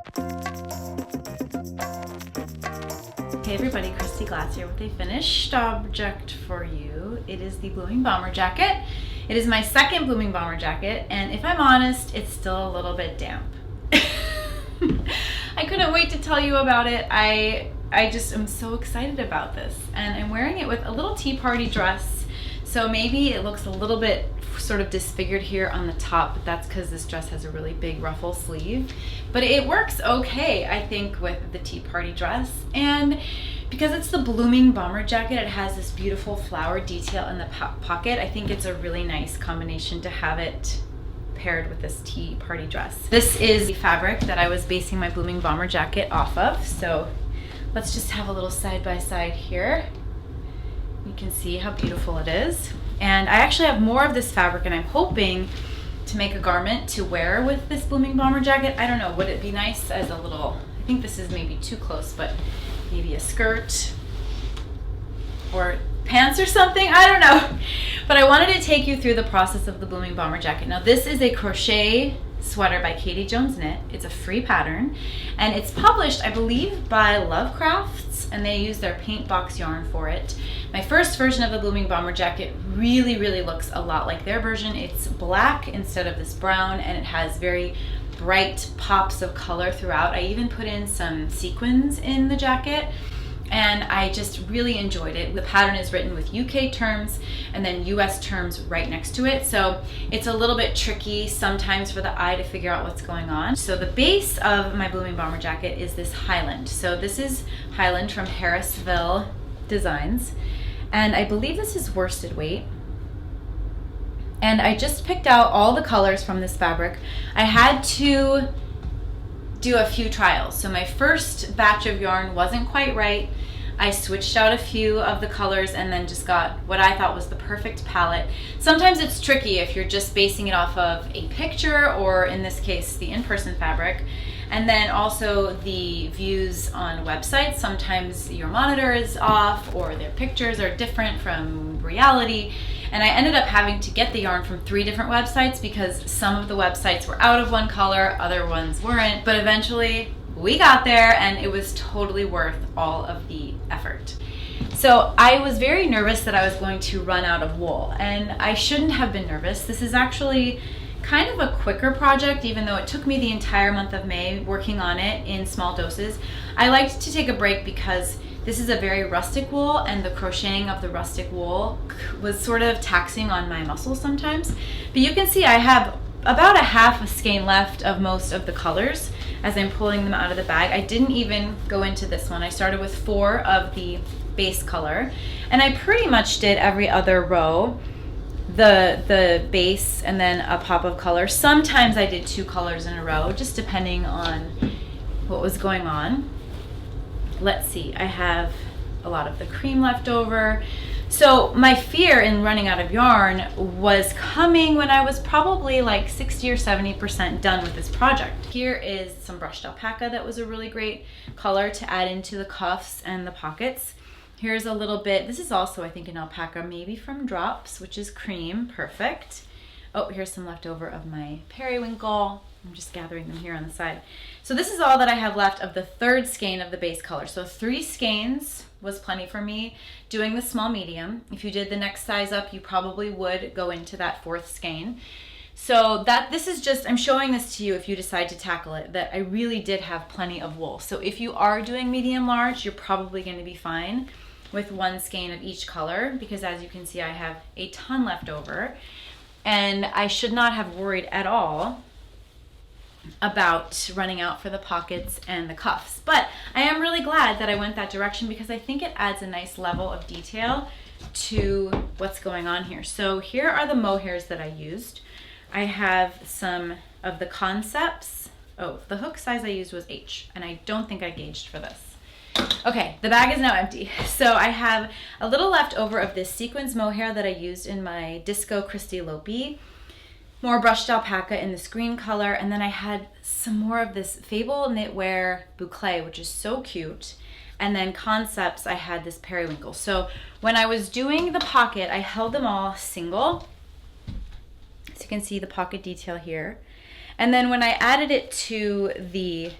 Hey everybody, Christy Glass here with a finished object for you. It is the Blooming Bomber jacket. It is my second Blooming Bomber jacket, and if I'm honest, it's still a little bit damp. I couldn't wait to tell you about it. I just am so excited about this, and I'm wearing it with a little tea party dress, so maybe it looks a little bit sort of disfigured here on the top, but that's because this dress has a really big ruffle sleeve. But it works okay, I think, with the tea party dress. And because it's the Blooming Bomber jacket, it has this beautiful flower detail in the pocket. I think it's a really nice combination to have it paired with this tea party dress. This is the fabric that I was basing my Blooming Bomber jacket off of. So let's just have a little side by side here. You can see how beautiful it is. And I actually have more of this fabric, and I'm hoping to make a garment to wear with this Blooming Bomber jacket. I don't know, would it be nice as a little, I think this is maybe too close, but maybe a skirt or pants or something, I don't know. But I wanted to take you through the process of the Blooming Bomber jacket. Now this is a crochet sweater by Katie Jones Knit. It's a free pattern, and it's published, I believe, by Lovecrafts, and they use their paint box yarn for it. My first version of the Blooming Bomber jacket really looks a lot like their version. It's black instead of this brown, and it has very bright pops of color throughout. I even put in some sequins in the jacket, and I just really enjoyed it. The pattern is written with UK terms and then US terms right next to it, so it's a little bit tricky sometimes for the eye to figure out what's going on. So the base of my Blooming Bomber jacket is this Highland. So this is Highland from Harrisville Designs, and I believe this is worsted weight. And I just picked out all the colors from this fabric. I had to do a few trials. So my first batch of yarn wasn't quite right. I switched out a few of the colors and then just got what I thought was the perfect palette. Sometimes it's tricky if you're just basing it off of a picture, or in this case, the in-person fabric. And then also the views on websites. Sometimes your monitor is off, or their pictures are different from reality. And I ended up having to get the yarn from 3 different websites because some of the websites were out of one color, other ones weren't. But eventually we got there, and it was totally worth all of the effort. So I was very nervous that I was going to run out of wool, and I shouldn't have been nervous. This is actually kind of a quicker project, even though it took me the entire month of May working on it in small doses. I liked to take a break because this is a very rustic wool, and the crocheting of the rustic wool was sort of taxing on my muscles sometimes. But you can see I have about a half a skein left of most of the colors as I'm pulling them out of the bag. I didn't even go into this one. I started with 4 of the base color, and I pretty much did every other row, the base and then a pop of color. Sometimes I did 2 colors in a row, just depending on what was going on. Let's see, I have a lot of the cream left over. So my fear in running out of yarn was coming when I was probably like 60 or 70% done with this project. Here is some brushed alpaca that was a really great color to add into the cuffs and the pockets. Here's a little bit, this is also I think an alpaca, maybe from Drops, which is cream, perfect. Oh, here's some leftover of my periwinkle. I'm just gathering them here on the side. So this is all that I have left of the 3rd skein of the base color. So 3 skeins was plenty for me doing the small medium. If you did the next size up, you probably would go into that 4th skein. So this is just, I'm showing this to you if you decide to tackle it, that I really did have plenty of wool. So if you are doing medium large, you're probably going to be fine with 1 skein of each color, because as you can see, I have a ton left over, and I should not have worried at all about running out for the pockets and the cuffs. But I am really glad that I went that direction, because I think it adds a nice level of detail to what's going on here. So here are the mohairs that I used. I have some of the Concepts. Oh, the hook size I used was H, and I don't think I gauged for this. Okay, the bag is now empty. So I have a little left over of this sequins mohair that I used in my Disco Christy Lopi, more brushed alpaca in this green color, and then I had some more of this Fable Knitwear Boucle, which is so cute, and then Concepts, I had this periwinkle. So when I was doing the pocket, I held them all single, so you can see the pocket detail here. And then when I added it to the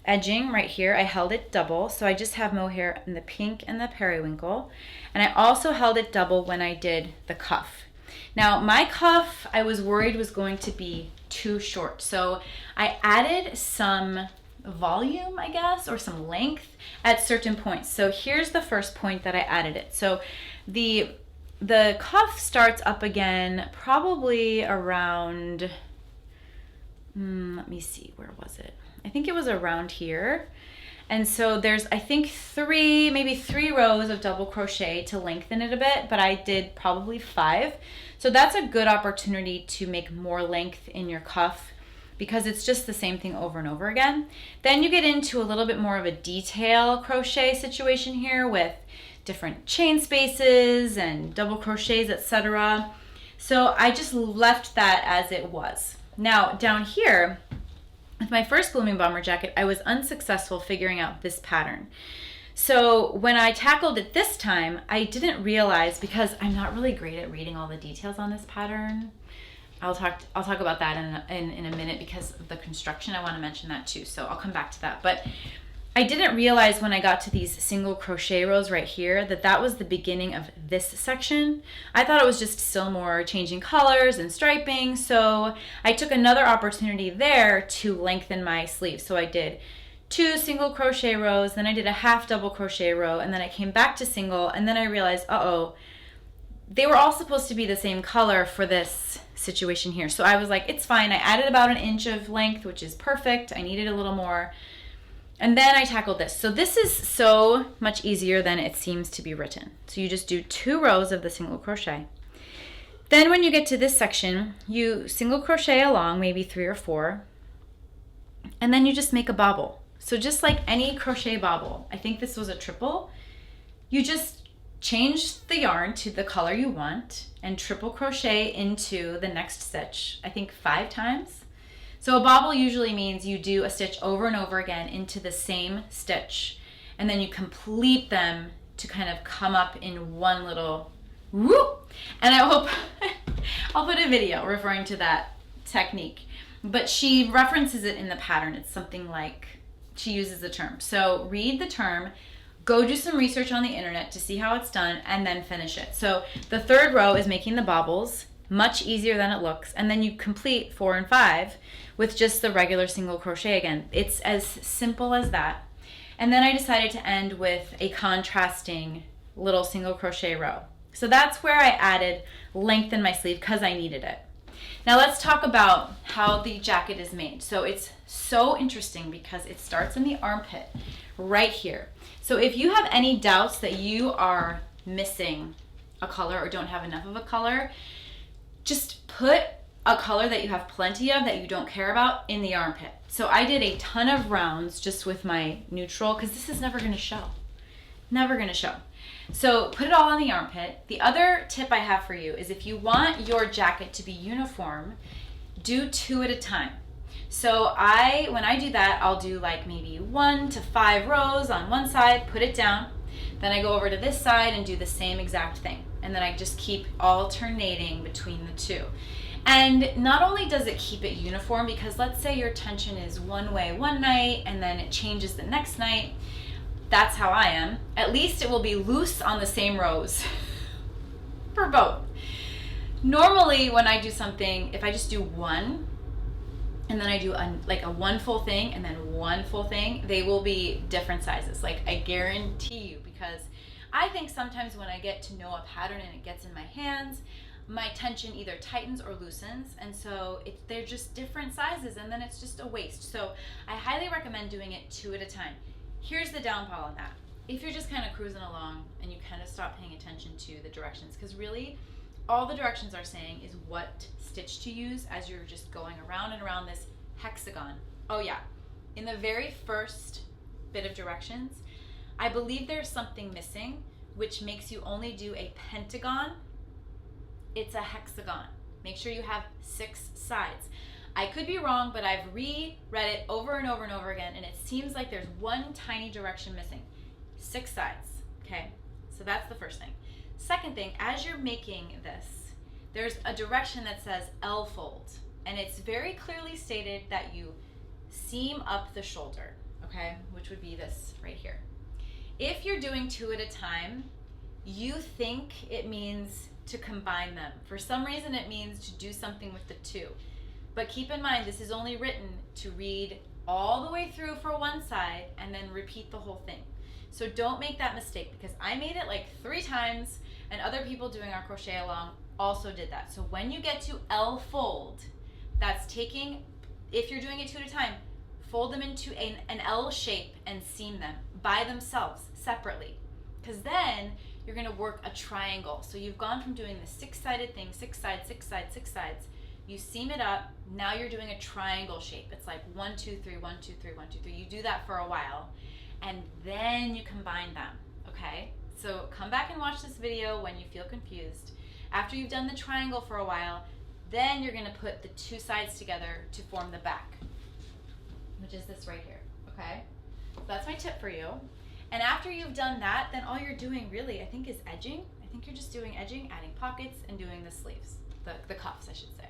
edging right here, I held it double. So I just have mohair in the pink and the periwinkle. And I also held it double when I did the cuff. Now my cuff, I was worried was going to be too short. So I added some volume, I guess, or some length at certain points. So here's the first point that I added it. So the cuff starts up again probably around, let me see, where was it? I think it was around here. And so there's, I think maybe three rows of double crochet to lengthen it a bit, but I did probably 5. So that's a good opportunity to make more length in your cuff because it's just the same thing over and over again. Then you get into a little bit more of a detail crochet situation here with different chain spaces and double crochets, etc. So I just left that as it was. Now down here, with my first Blooming Bomber jacket, I was unsuccessful figuring out this pattern. So when I tackled it this time, I didn't realize, because I'm not really great at reading all the details on this pattern. I'll talk about that in a minute because of the construction. I want to mention that too, so I'll come back to that. But I didn't realize when I got to these single crochet rows right here that was the beginning of this section. I thought it was just still more changing colors and striping, so I took another opportunity there to lengthen my sleeve. So I did 2 single crochet rows, then I did a half double crochet row, and then I came back to single, and then I realized, they were all supposed to be the same color for this situation here. So I was like, it's fine. I added about 1 inch of length, which is perfect. I needed a little more. And then I tackled this. So this is so much easier than it seems to be written. So you just do 2 rows of the single crochet. Then when you get to this section, you single crochet along, maybe 3 or 4, and then you just make a bobble. So just like any crochet bobble, I think this was a triple, you just change the yarn to the color you want and triple crochet into the next stitch, I think 5 times. So a bobble usually means you do a stitch over and over again into the same stitch, and then you complete them to kind of come up in one little whoop. And I hope I'll put a video referring to that technique. But she references it in the pattern. It's something like, she uses the term. So read the term, go do some research on the internet to see how it's done, and then finish it. So the 3rd row is making the bobbles, much easier than it looks, and then you complete 4 and 5 with just the regular single crochet again. It's as simple as that. And then I decided to end with a contrasting little single crochet row. So that's where I added length in my sleeve because I needed it. Now let's talk about how the jacket is made. So it's so interesting because it starts in the armpit right here. So if you have any doubts that you are missing a color or don't have enough of a color, just put a color that you have plenty of that you don't care about in the armpit. So I did a ton of rounds just with my neutral because this is never going to show. Never going to show. So put it all in the armpit. The other tip I have for you is if you want your jacket to be uniform, do 2 at a time. So when I do that, I'll do like maybe 1 to 5 rows on one side, put it down. Then I go over to this side and do the same exact thing. And then I just keep alternating between the 2. And not only does it keep it uniform, because let's say your tension is one way one night and then it changes the next night. That's how I am. At least it will be loose on the same rows for both. Normally when I do something, if I just do 1 and then I do a 1 full thing and then 1 full thing, they will be different sizes. Like I guarantee you, because I think sometimes when I get to know a pattern and it gets in my hands, my tension either tightens or loosens, and so they're just different sizes, and then it's just a waste. So I highly recommend doing it 2 at a time. Here's the downfall on that. If you're just kind of cruising along and you kind of stop paying attention to the directions, because really all the directions are saying is what stitch to use as you're just going around and around this hexagon. Oh yeah, in the very first bit of directions, I believe there's something missing, which makes you only do a pentagon. It's a hexagon. Make sure you have 6 sides. I could be wrong, but I've reread it over and over and over again, and it seems like there's one tiny direction missing. 6 sides, okay? So that's the first thing. Second thing, as you're making this, there's a direction that says L fold, and it's very clearly stated that you seam up the shoulder, okay, which would be this right here. If you're doing 2 at a time, you think it means to combine them. For some reason, it means to do something with the 2. But keep in mind, this is only written to read all the way through for one side and then repeat the whole thing. So don't make that mistake, because I made it like 3 times, and other people doing our crochet along also did that. So when you get to L fold, that's taking, if you're doing it 2 at a time, fold them into an L shape and seam them by themselves separately, because then you're going to work a triangle. So you've gone from doing the 6-sided thing, 6 sides, 6 sides, 6 sides. You seam it up. Now you're doing a triangle shape. It's like 1, 2, 3, 1, 2, 3, 1, 2, 3. You do that for a while, and then you combine them. Okay? So come back and watch this video when you feel confused. After you've done the triangle for a while, then you're going to put the 2 sides together to form the back, which is this right here. Okay? So that's my tip for you. And after you've done that, then all you're doing really, I think, is edging. I think you're just doing edging, adding pockets, and doing the sleeves, the cuffs, I should say.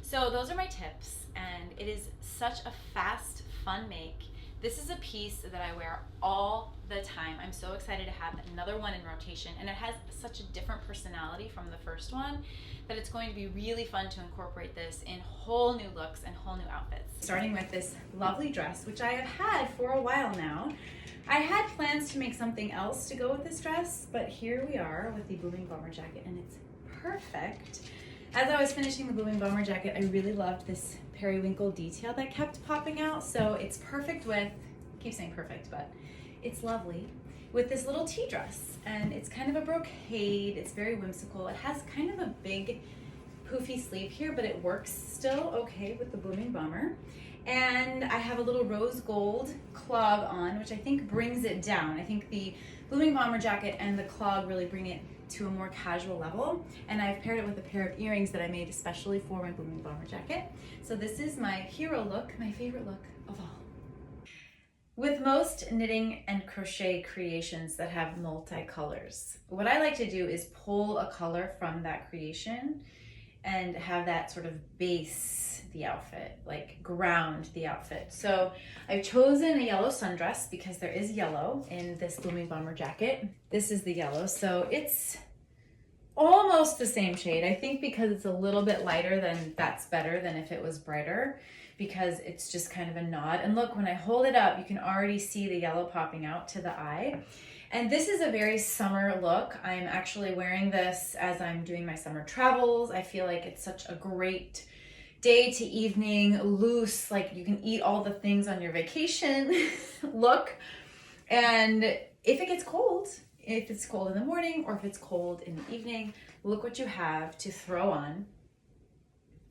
So those are my tips, and it is such a fast, fun make. This is a piece that I wear all the time. I'm so excited to have another one in rotation, and it has such a different personality from the first one that it's going to be really fun to incorporate this in whole new looks and whole new outfits. Starting with this lovely dress, which I have had for a while now. I had plans to make something else to go with this dress, but here we are with the Blooming Bomber jacket, and it's perfect. As I was finishing the Blooming Bomber jacket, I really loved this periwinkle detail that kept popping out, so it's perfect with, I keep saying perfect, but it's lovely, with this little tea dress. And it's kind of a brocade, it's very whimsical. It has kind of a big poofy sleeve here, but it works still okay with the Blooming Bomber. And I have a little rose gold clog on, which I think brings it down. I think the Blooming Bomber jacket and the clog really bring it to a more casual level. And I've paired it with a pair of earrings that I made especially for my Blooming Bomber jacket. So this is my hero look, my favorite look of all. With most knitting and crochet creations that have multicolors, what I like to do is pull a color from that creation and have that sort of base the outfit, like ground the outfit. So I've chosen a yellow sundress because there is yellow in this Blooming Bomber jacket. This is the yellow, so it's almost the same shade. I think because it's a little bit lighter, then that's better than if it was brighter, because it's just kind of a nod. And look, when I hold it up, you can already see the yellow popping out to the eye. And this is a very summer look. I'm actually wearing this as I'm doing my summer travels. I feel like it's such a great day to evening, loose, like you can eat all the things on your vacation look. And if it gets cold, if it's cold in the morning or if it's cold in the evening, look what you have to throw on.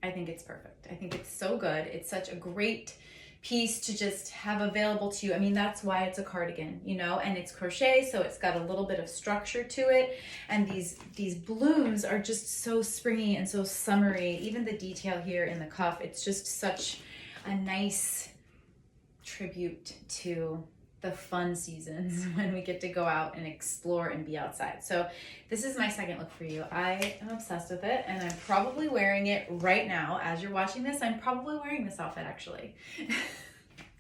I think it's perfect. I think it's so good. It's such a great piece to just have available to you. I mean, that's why it's a cardigan, you know, and it's crochet, so it's got a little bit of structure to it. And these blooms are just so springy and so summery. Even the detail here in the cuff, it's just such a nice tribute to the fun seasons when we get to go out and explore and be outside. So this is my second look for you. I am obsessed with it, and I'm probably wearing it right now. As you're watching this, I'm probably wearing this outfit actually.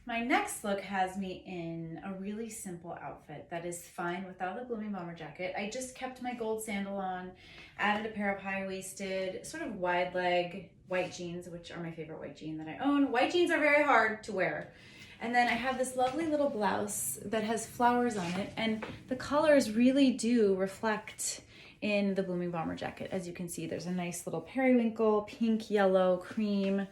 My next look has me in a really simple outfit that is fine without the Blooming Bomber jacket. I just kept my gold sandal on, added a pair of high-waisted, sort of wide leg white jeans, which are my favorite white jean that I own. White jeans are very hard to wear. And then I have this lovely little blouse that has flowers on it, and the colors really do reflect in the Blooming Bomber jacket. As you can see, there's a nice little periwinkle, pink, yellow, cream.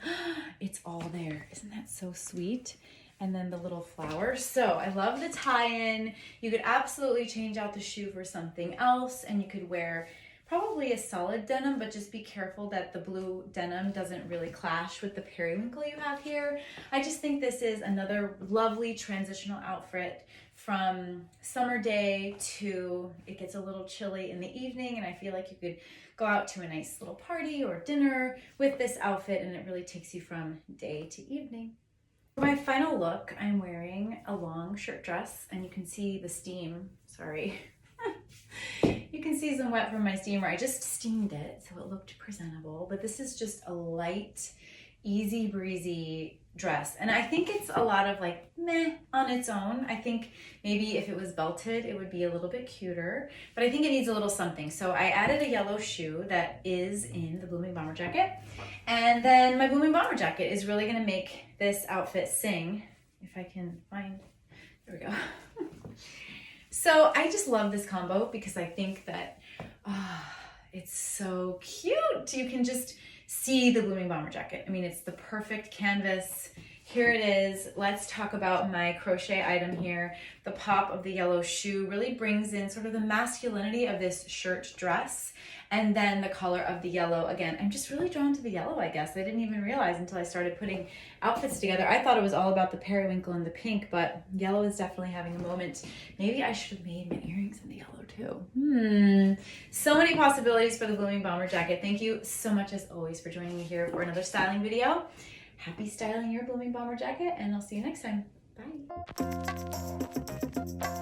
It's all there. Isn't that so sweet? And then the little flowers. So I love the tie-in. You could absolutely change out the shoe for something else, and you could wear probably a solid denim, but just be careful that the blue denim doesn't really clash with the periwinkle you have here. I just think this is another lovely transitional outfit from summer day to it gets a little chilly in the evening, and I feel like you could go out to a nice little party or dinner with this outfit, and it really takes you from day to evening. For my final look, I'm wearing a long shirt dress, and you can see the steam, sorry. You can see some wet from my steamer. I just steamed it so it looked presentable, but this is just a light, easy breezy dress. And I think it's a lot of like meh on its own. I think maybe if it was belted, it would be a little bit cuter, but I think it needs a little something. So I added a yellow shoe that is in the Blooming Bomber Jacket. And then my Blooming Bomber Jacket is really gonna make this outfit sing. If I can find, there we go. So I just love this combo because I think that it's so cute. You can just see the Blooming Bomber Jacket. I mean, it's the perfect canvas. Here it is. Let's talk about my crochet item here. The pop of the yellow shoe really brings in sort of the masculinity of this shirt dress. And then the color of the yellow, again, I'm just really drawn to the yellow, I guess. I didn't even realize until I started putting outfits together. I thought it was all about the periwinkle and the pink, but yellow is definitely having a moment. Maybe I should have made my earrings in the yellow too. So many possibilities for the Blooming Bomber Jacket. Thank you so much as always for joining me here for another styling video. Happy styling your Blooming Bomber Jacket, and I'll see you next time. Bye.